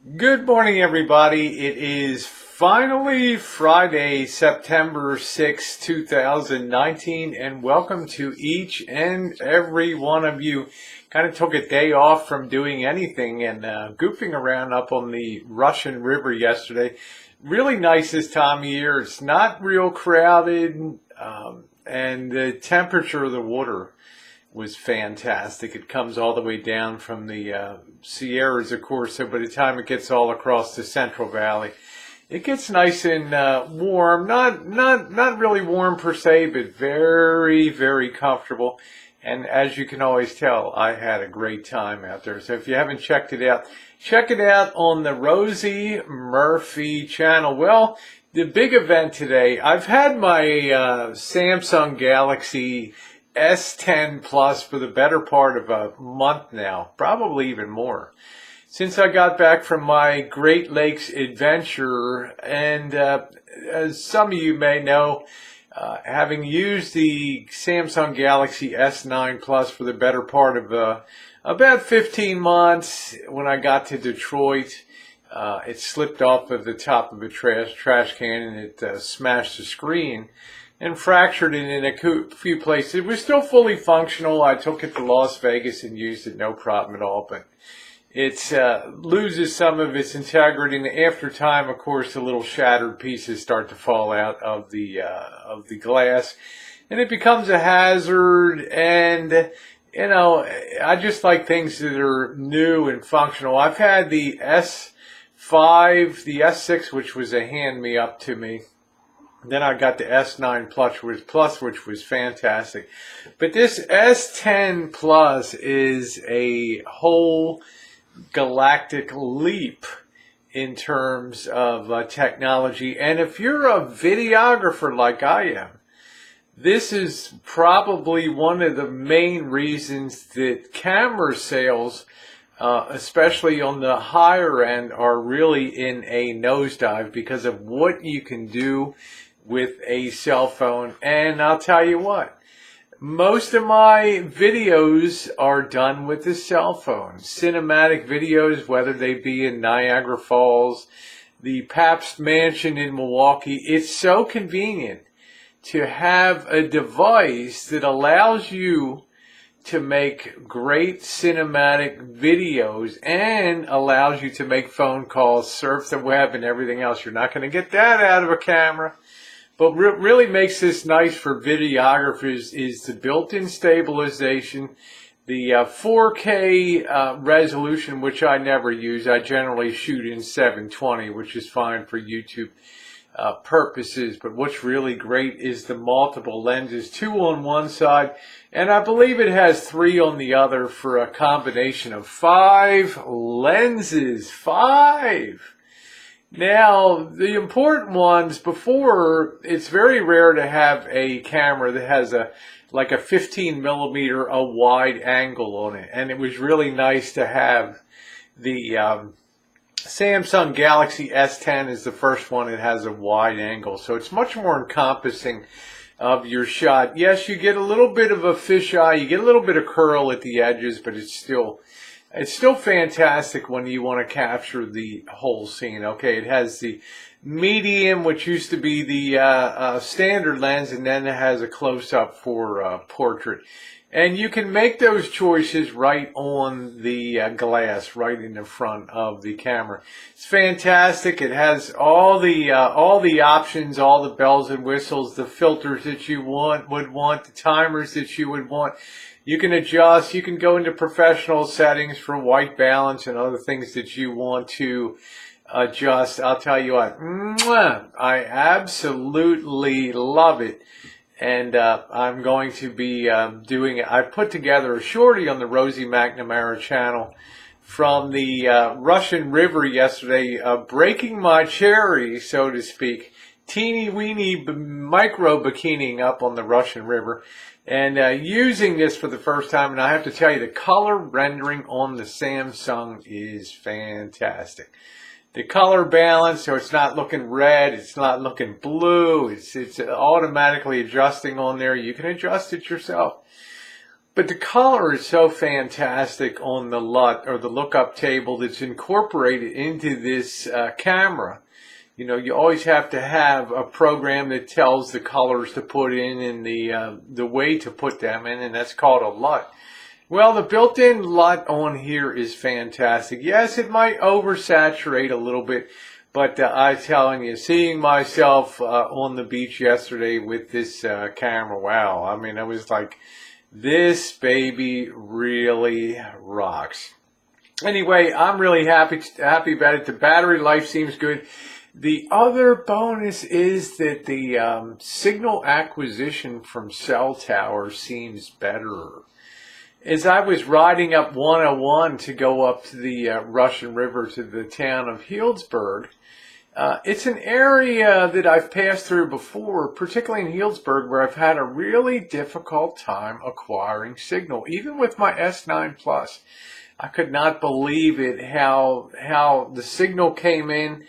Good morning, everybody. It is finally Friday, September 6, 2019, and welcome to each and every one of you. Kind of took a day off from doing anything and goofing around up on the Russian River yesterday. Really nice this time of year. It's not real crowded, and the temperature of the water was fantastic. It comes all the way down from the Sierras, of course, so by the time it gets all across the Central Valley, it gets nice and warm. Not really warm per se, but very, very comfortable. And as you can always tell, I had a great time out there. So if you haven't checked it out, check it out on the Rosie Murphy channel. Well, the big event today, I've had my Samsung Galaxy S10 Plus for the better part of a month now, probably even more, since I got back from my Great Lakes adventure. And as some of you may know, having used the Samsung Galaxy S9 Plus for the better part of about 15 months, when I got to Detroit, it slipped off of the top of a trash can and it smashed the screen and fractured it in a few places. It was still fully functional. I took it to Las Vegas and used it, no problem at all, but it loses some of its integrity, and after time, of course, the little shattered pieces start to fall out of the glass, and it becomes a hazard. And you know, I just like things that are new and functional. I've had the S5, the S6, which was a hand me up to me. Then I got the S9 Plus, which was fantastic. But this S10 Plus is a whole galactic leap in terms of technology. And if you're a videographer like I am, this is probably one of the main reasons that camera sales, especially on the higher end, are really in a nosedive because of what you can do with a cell phone. And I'll tell you what, most of my videos are done with the cell phone. Cinematic videos, whether they be in Niagara Falls, the Pabst Mansion in Milwaukee. It's so convenient to have a device that allows you to make great cinematic videos and allows you to make phone calls, surf the web, and everything else. You're not going to get that out of a camera. But what really makes this nice for videographers is the built-in stabilization, the 4K resolution, which I never use. I generally shoot in 720, which is fine for YouTube purposes. But what's really great is the multiple lenses, 2 on one side, and I believe it has 3 on the other for a combination of 5 lenses. 5! Now, the important ones, before, it's very rare to have a camera that has like a 15 millimeter, a wide angle on it. And it was really nice to have the Samsung Galaxy S10 is the first one that has a wide angle. So it's much more encompassing of your shot. Yes, you get a little bit of a fisheye, you get a little bit of curl at the edges, but it's still fantastic when you want to capture the whole scene. Okay, it has the medium, which used to be the standard lens, and then it has a close-up for portrait. And you can make those choices right on the glass, right in the front of the camera. It's fantastic. It has all the options, all the bells and whistles, the filters that you would want, the timers that you would want. You can adjust. You can go into professional settings for white balance and other things that you want to adjust. I'll tell you what, I absolutely love it. And I'm going to be doing it. I put together a shorty on the Rosie McNamara channel from the Russian River yesterday, breaking my cherry, so to speak, teeny weeny micro bikiniing up on the Russian River, and using this for the first time. And I have to tell you, the color rendering on the Samsung is fantastic. The color balance, so it's not looking red, it's not looking blue, it's automatically adjusting on there. You can adjust it yourself. But the color is so fantastic on the LUT, or the lookup table, that's incorporated into this camera. You know, you always have to have a program that tells the colors to put in and the way to put them in, and that's called a LUT. Well, the built-in LUT on here is fantastic. Yes, it might oversaturate a little bit, but I'm telling you, seeing myself on the beach yesterday with this camera, wow. I mean, I was like, this baby really rocks. Anyway, I'm really happy about it. The battery life seems good. The other bonus is that the signal acquisition from cell towers seems better. As I was riding up 101 to go up to the Russian River to the town of Healdsburg, it's an area that I've passed through before, particularly in Healdsburg, where I've had a really difficult time acquiring signal. Even with my S10 Plus, I could not believe it, how the signal came in.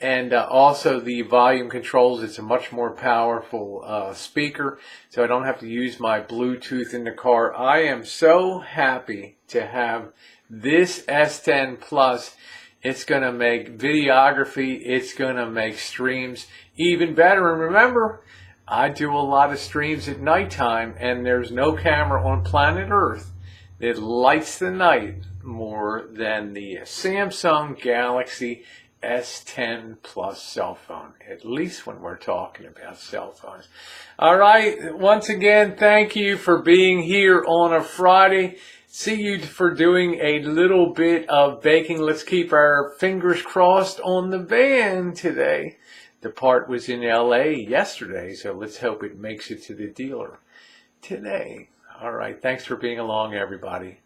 And also the volume controls. It's a much more powerful speaker, so I don't have to use my Bluetooth in the car. I am so happy to have this S10 Plus. It's going to make videography, it's going to make streams even better. And remember, I do a lot of streams at nighttime, and there's no camera on planet Earth that lights the night more than the Samsung Galaxy S10 Plus cell phone, at least when we're talking about cell phones. All right, once again, thank you for being here on a Friday. See you for doing a little bit of baking. Let's keep our fingers crossed on the van today. The part was in LA yesterday, so let's hope it makes it to the dealer today. All right, thanks for being along, everybody.